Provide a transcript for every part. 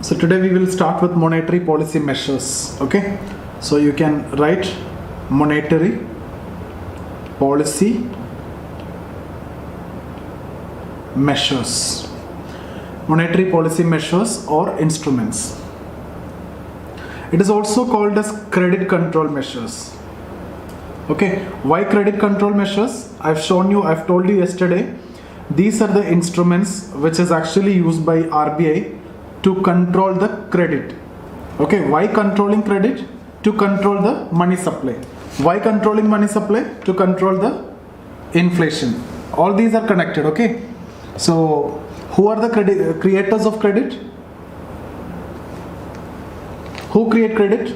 So today we will start with monetary policy measures. Okay, so you can write monetary policy measures, monetary policy measures or instruments. It is also called as credit control measures. Okay, why credit control measures? I've told you yesterday, these are the instruments which is actually used by RBI to control the credit. Okay, why controlling credit? To control the money supply. Why controlling money supply? To control the inflation. All these are connected. Okay, so who are the creators of credit? Who create credit?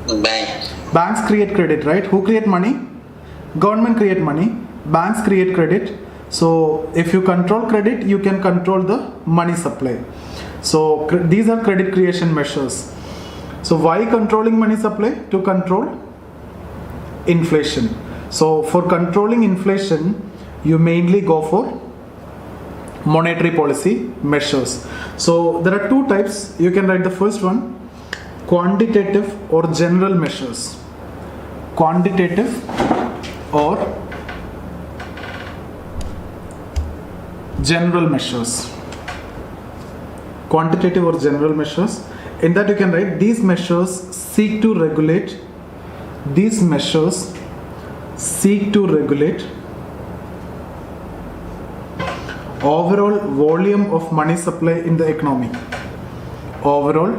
Banks. Banks create credit, right? Who create money? Government create money. Banks create credit. So if you control credit, you can control the money supply. So these are credit creation measures. So why controlling money supply? To control inflation. So for controlling inflation, you mainly go for monetary policy measures. So there are two types. You can write the first one, quantitative or general measures. Quantitative or general measures. Quantitative or general measures. In that you can write, these measures seek to regulate. These measures seek to regulate overall volume of money supply in the economy. Overall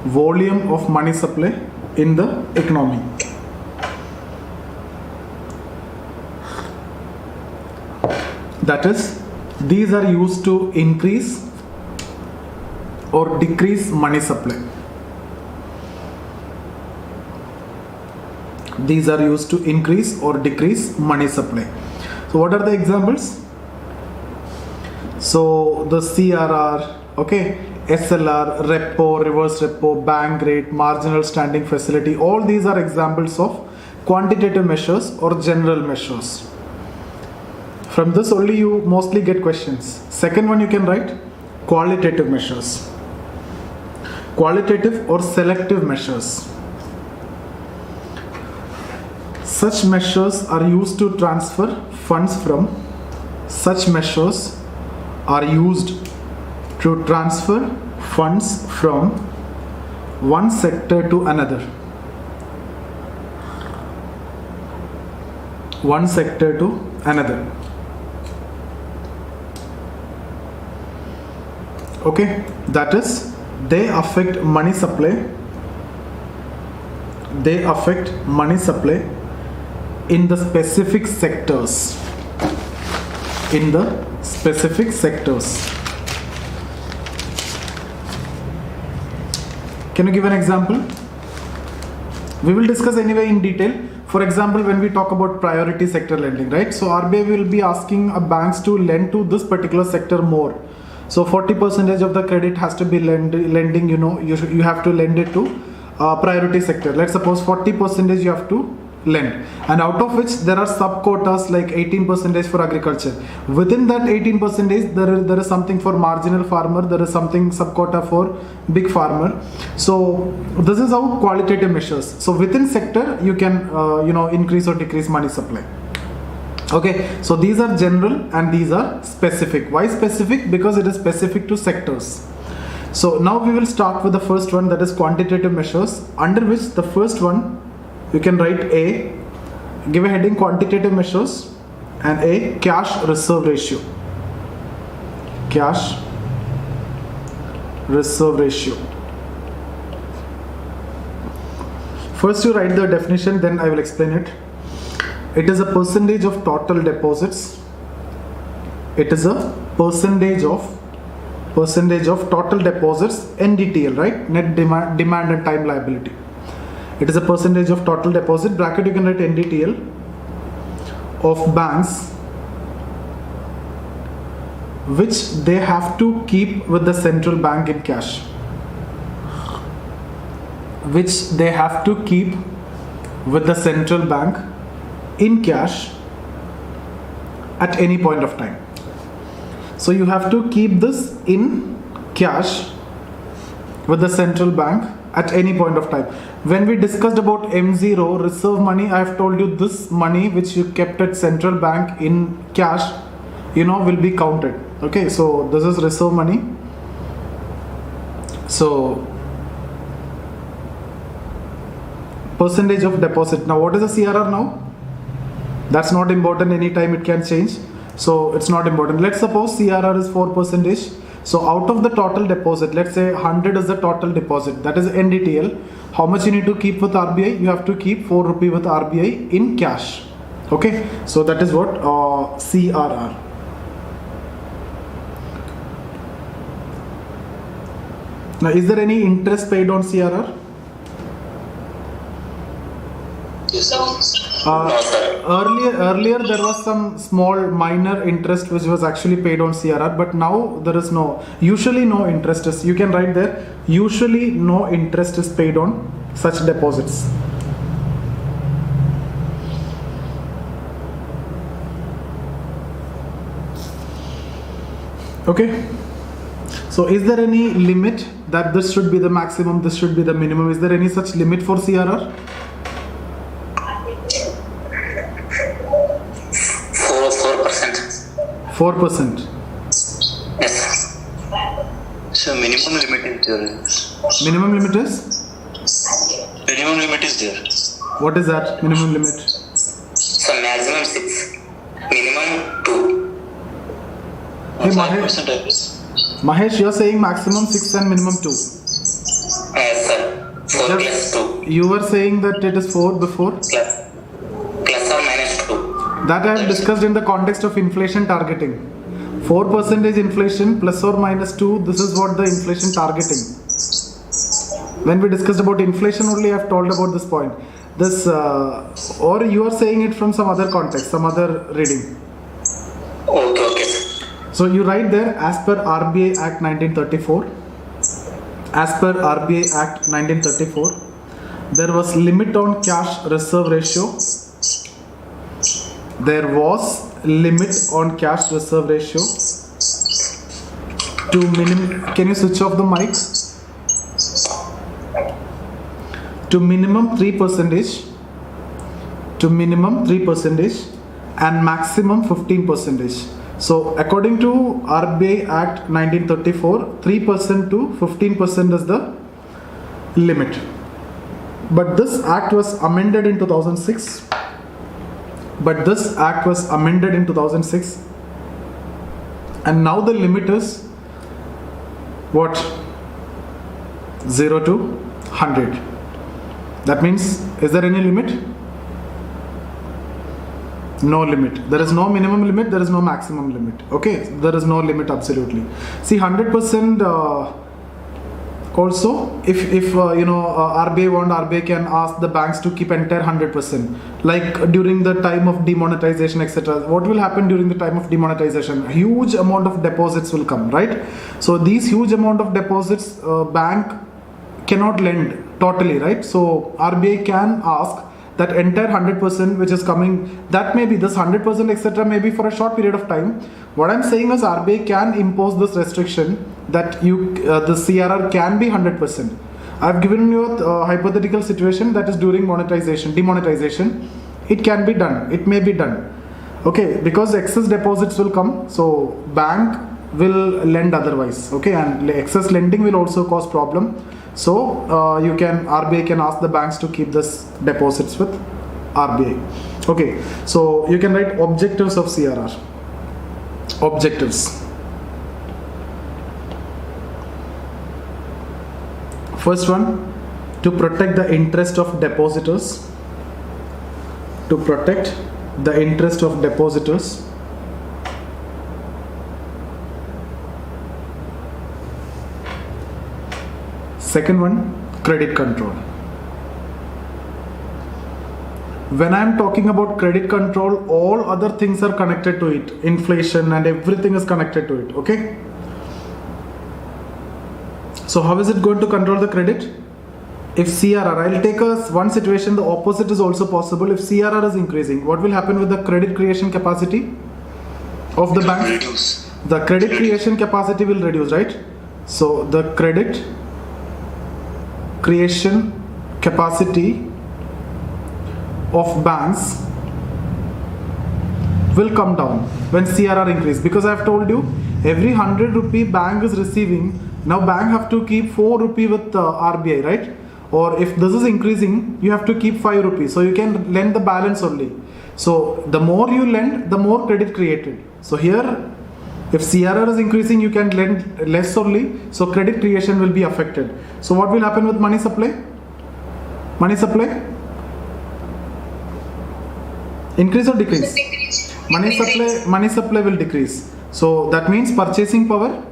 volume of money supply in the economy. That is, these are used to increase or decrease money supply. These are used to increase or decrease money supply. So what are the examples? So the CRR, okay, SLR, repo, reverse repo, bank rate, marginal standing facility, all these are examples of quantitative measures or general measures. From this only you mostly get questions. Second one you can write qualitative measures. Qualitative or selective measures. Such measures are used to transfer funds from. Such measures are used to transfer funds from one sector to another. One sector to another. Okay, that is, they affect money supply. They affect money supply in the specific sectors. In the specific sectors. Can you give an example? We will discuss anyway in detail. For example, when we talk about priority sector lending, right? So RBI will be asking banks to lend to this particular sector more. So 40% of the credit has to be lending, you have to lend it to priority sector. Let's suppose 40% you have to lend, and out of which there are sub quotas like 18% for agriculture. Within that 18% there is something for marginal farmer, there is something sub quota for big farmer. So this is how qualitative measures. So within sector you can increase or decrease money supply. Okay, so these are general and these are specific. Why specific? Because it is specific to sectors. So now we will start with the first one, that is quantitative measures, under which the first one you can write A, give a heading quantitative measures, and A, cash reserve ratio. Cash reserve ratio. First you write the definition, then I will explain it. It is a percentage of total deposits. It is a percentage of total deposits, NDTL, right? Net demand and time liability. It is a percentage of total deposit, bracket you can write NDTL, of banks which they have to keep with the central bank in cash. Which they have to keep with the central bank in cash at any point of time. So you have to keep this in cash with the central bank at any point of time. When we discussed about M0 reserve money, I have told you this money which you kept at central bank in cash, will be counted. Okay, so this is reserve money. So percentage of deposit. Now what is the CRR now? That's not important, anytime it can change. So it's not important. Let's suppose CRR is 4%. So out of the total deposit, let's say 100 is the total deposit, that is NDTL. How much you need to keep with RBI? You have to keep 4 rupee with RBI in cash. Okay, so that is what CRR. Now, is there any interest paid on CRR? Yes, sir. Uh, No, sir. Earlier there was some small minor interest which was actually paid on CRR, but now there is usually no interest is, you can write there, usually no interest is paid on such deposits. Okay, so is there any limit that this should be the maximum, this should be the minimum? Is there any such limit for CRR? 4%. Yes. So minimum limit is there. Minimum limit is? Minimum limit is there. What is that minimum limit? So maximum 6. Minimum 2. Hey, 5% I guess. Mahesh, you're saying maximum 6 and minimum 2. Yes, sir. 4 plus 2. You were saying that it is 4 before? Plus or minus 2. That I have discussed in the context of inflation targeting. 4% inflation plus or minus 2, this is what the inflation targeting. When we discussed about inflation only, I have told about this point. This, or you are saying it from some other context, some other reading. Okay. So you write there, as per RBI Act 1934, as per RBI Act 1934, there was limit on cash reserve ratio. There was limit on cash reserve ratio to minimum. Can you switch off the mic? To minimum 3%, to minimum 3%, and maximum 15%. So according to RBI Act 1934, 3% to 15% is the limit. But this act was amended in 2006. And now the limit is what? 0 to 100. That means, is there any limit? No limit. There is no minimum limit, there is no maximum limit. Okay, there is no limit absolutely. See, 100% also, if RBI can ask the banks to keep entire 100%, like during the time of demonetization, etc. What will happen during the time of demonetization? Huge amount of deposits will come, right? So these huge amount of deposits, bank cannot lend totally, right? So RBI can ask that entire 100% which is coming, that may be this 100% etc. maybe for a short period of time. What I'm saying is RBI can impose this restriction that the CRR can be 100%. I've given you a hypothetical situation that is during demonetization. It can be done. It may be done. Okay, because excess deposits will come, so bank will lend otherwise. Okay, and excess lending will also cause problem. So RBI can ask the banks to keep this deposits with RBI. Okay, so you can write objectives of CRR. Objectives. First one, to protect the interest of depositors. To protect the interest of depositors. Second one, credit control. When I am talking about credit control, all other things are connected to it. Inflation and everything is connected to it. Okay. So how is it going to control the credit? If CRR, I'll take one situation, the opposite is also possible. If CRR is increasing, what will happen with the credit creation capacity of the bank? the credit creation capacity will reduce, right? So the credit creation capacity of banks will come down when CRR increase, because I have told you every 100 rupee bank is receiving, now bank have to keep 4 rupee with RBI, right? Or if this is increasing, you have to keep 5 rupees, so you can lend the balance only. So the more you lend, the more credit created. So here, if CRR is increasing, you can lend less only, so credit creation will be affected. So what will happen with money supply? Money supply? Increase or decrease? Money supply will decrease. So that means purchasing power?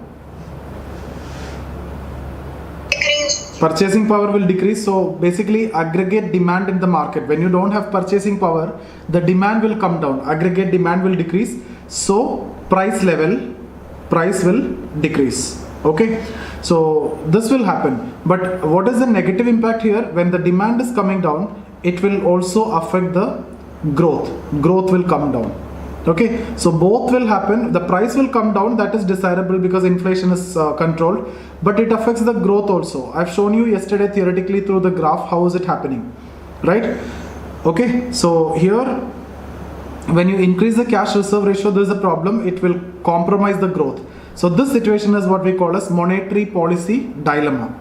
Purchasing power will decrease. So basically aggregate demand in the market. When you don't have purchasing power, the demand will come down. Aggregate demand will decrease. So price will decrease. Okay. So this will happen. But what is the negative impact here? When the demand is coming down, it will also affect the growth. Growth will come down. Okay, so both will happen. The price will come down, that is desirable because inflation is controlled, but it affects the growth also. I've shown you yesterday theoretically through the graph how is it happening, right? Okay, so here when you increase the cash reserve ratio, there is a problem. It will compromise the growth. So this situation is what we call as monetary policy dilemma.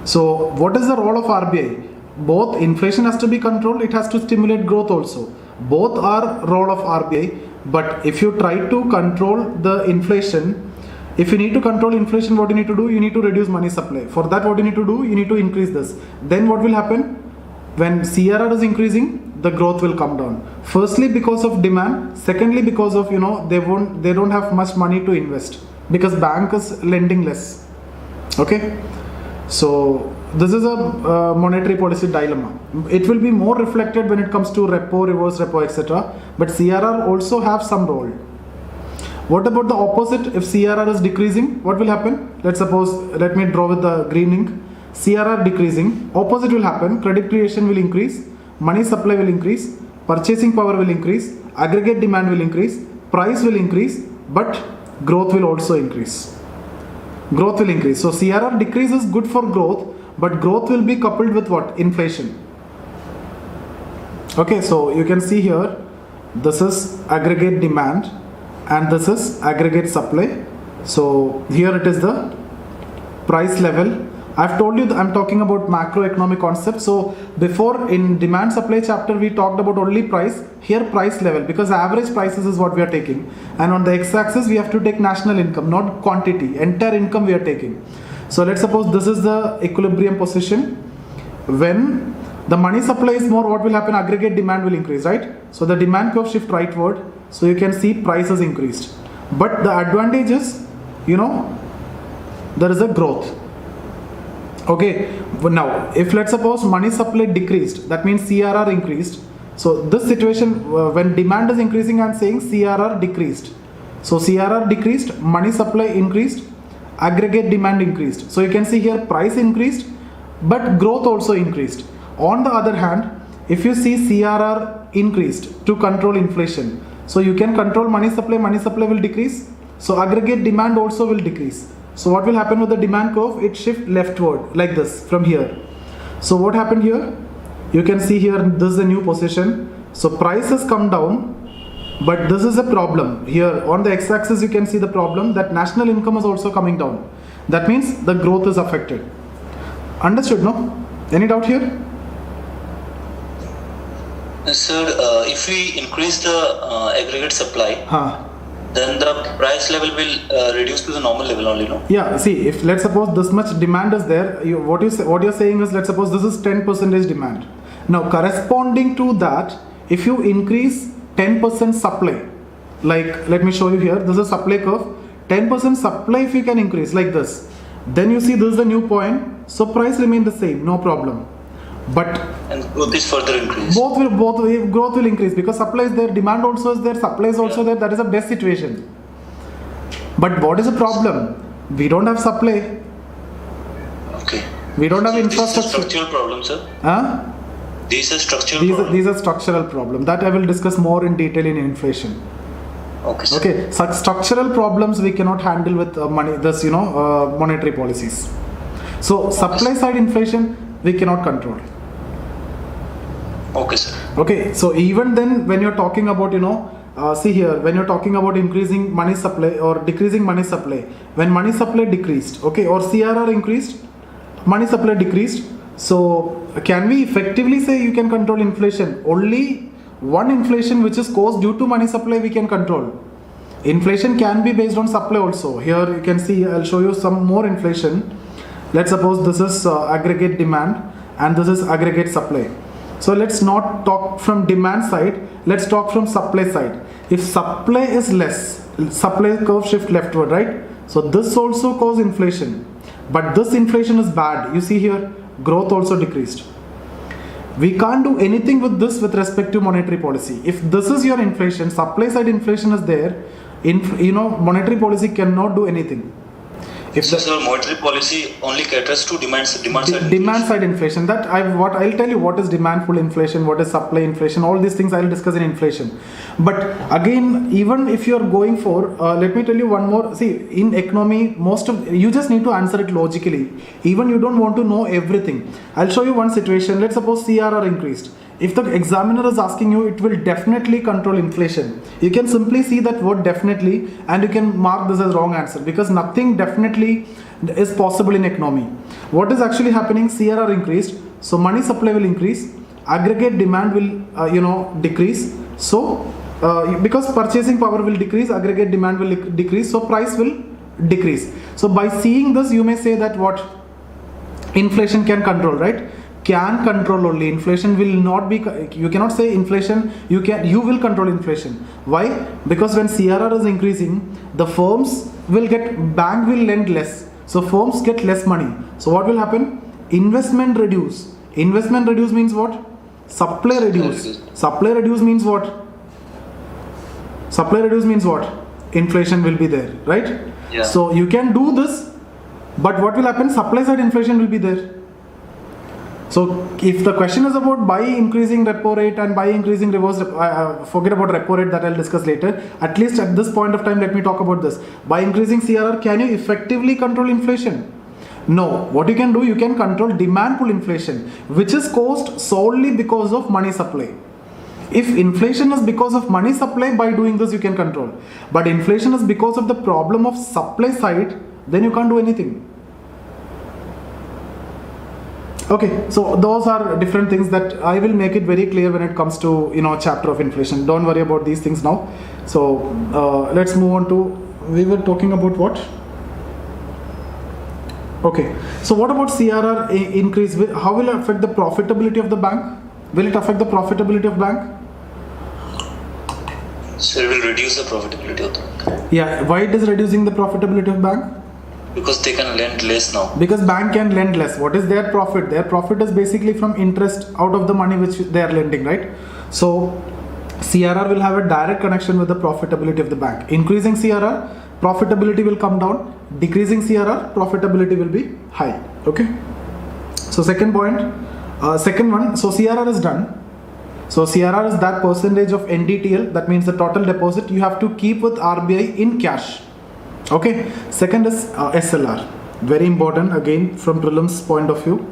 So what is the role of RBI? Both inflation has to be controlled, it has to stimulate growth also. Both are role of RBI. But if you try to control the inflation, if you need to control inflation, what you need to do? You need to reduce money supply. For that, what you need to do? You need to increase this. Then what will happen? When CRR is increasing, the growth will come down. Firstly, because of demand. Secondly, because of, they don't have much money to invest because bank is lending less. Okay. So this is a monetary policy dilemma. It will be more reflected when it comes to repo, reverse repo, etc. But CRR also have some role. What about the opposite? If CRR is decreasing, what will happen? Let me draw with the green ink. CRR decreasing, opposite will happen. Credit creation will increase, money supply will increase, purchasing power will increase, aggregate demand will increase, price will increase, but growth will also increase. Growth will increase. So CRR decrease is good for growth, but growth will be coupled with what? Inflation. Okay, so you can see here, this is aggregate demand and this is aggregate supply. So here it is the price level. I've told you that I'm talking about macroeconomic concepts. So before in demand supply chapter, we talked about only price. Here price level, because average prices is what we are taking. And on the x-axis, we have to take national income, not quantity. Entire income we are taking. So let's suppose this is the equilibrium position. When the money supply is more, what will happen? Aggregate demand will increase, right? So the demand curve shift rightward. So you can see prices increased. But the advantage is, there is a growth. Okay, but now if let's suppose money supply decreased, that means CRR increased. So this situation, when demand is increasing, I'm saying CRR decreased. So CRR decreased, money supply increased, aggregate demand increased. So you can see here price increased, but growth also increased. On the other hand, if you see CRR increased to control inflation, so you can control money supply will decrease. So aggregate demand also will decrease. So what will happen with the demand curve? It shift leftward like this from here. So what happened here? You can see here, this is a new position. So prices come down, but this is a problem. Here on the x-axis, you can see the problem that national income is also coming down. That means the growth is affected. Understood, no? Any doubt here? Sir, if we increase the aggregate supply, then the price level will reduce to the normal level only, no? Yeah, see, if let's suppose this much demand is there, what you're saying is, let's suppose this is 10% demand. Now corresponding to that, if you increase 10% supply, like let me show you here, this is supply curve, 10% supply if you can increase like this, then you see this is the new point, so price remain the same, no problem. But and growth is further increased. Growth will increase because supply is there, demand also is there, supply is also there. That is the best situation. But what is the problem? We don't have supply. Okay. We don't have infrastructure. These are structural problems, sir. Huh? These are structural problems. These are structural problems. That I will discuss more in detail in inflation. Okay, sir. Okay, such structural problems we cannot handle with monetary policies. So supply side inflation we cannot control. Okay, sir. Okay, so even then when you're talking about see here, when you're talking about increasing money supply or decreasing money supply, when money supply decreased, okay, or CRR increased, money supply decreased, so can we effectively say you can control inflation? Only one inflation which is caused due to money supply we can control. Inflation can be based on supply also. Here you can see, I'll show you some more inflation. Let's suppose this is aggregate demand and this is aggregate supply. So let's not talk from demand side, let's talk from supply side. If supply is less, supply curve shift leftward, right? So this also cause inflation, but this inflation is bad. You see here, growth also decreased. We can't do anything with this with respect to monetary policy. If this is your inflation, supply side inflation is there, monetary policy cannot do anything. If So, sir, monetary policy only caters to demand side. Demand side inflation. I'll tell you what is demand pull inflation, what is supply inflation. All these things I'll discuss in inflation. But again, even if you're going for, let me tell you one more. See, in economy, you just need to answer it logically. Even you don't want to know everything. I'll show you one situation. Let's suppose CRR increased. If the examiner is asking you, it will definitely control inflation. You can simply see that word definitely and you can mark this as wrong answer, because nothing definitely is possible in economy. What is actually happening? CRR increased, so money supply will increase, aggregate demand will decrease. So because purchasing power will decrease, aggregate demand will decrease, so price will decrease. So by seeing this, you may say that what inflation can control, right? Can control only. Inflation will not be, you cannot say inflation, you will control inflation. Why? Because when CRR is increasing, the firms bank will lend less, so firms get less money. So what will happen? Investment reduce means what? Supply reduce means what? Inflation will be there, right? Yeah. So you can do this, but what will happen? Supply side inflation will be there. So if the question is about by increasing repo rate and by increasing reverse, forget about repo rate, that I'll discuss later. At least at this point of time, let me talk about this. By increasing CRR, can you effectively control inflation? No. What you can do, you can control demand pull inflation, which is caused solely because of money supply. If inflation is because of money supply, by doing this you can control. But inflation is because of the problem of supply side, then you can't do anything. Okay, so those are different things that I will make it very clear when it comes to chapter of inflation. Don't worry about these things now. So let's move on to, we were talking about what? Okay, so what about CRR increase? How will it affect the profitability of the bank? Will it affect the profitability of bank? So it will reduce the profitability of the bank. Yeah, why it is reducing the profitability of bank? Because they can lend less now. Because bank can lend less. What is their profit? Their profit is basically from interest out of the money which they are lending, right? So CRR will have a direct connection with the profitability of the bank. Increasing CRR, profitability will come down. Decreasing CRR, profitability will be high. Okay. So second point, second one. So CRR is done. So CRR is that percentage of NDTL. That means the total deposit you have to keep with RBI in cash. Okay. Second is SLR. Very important again from prelims point of view.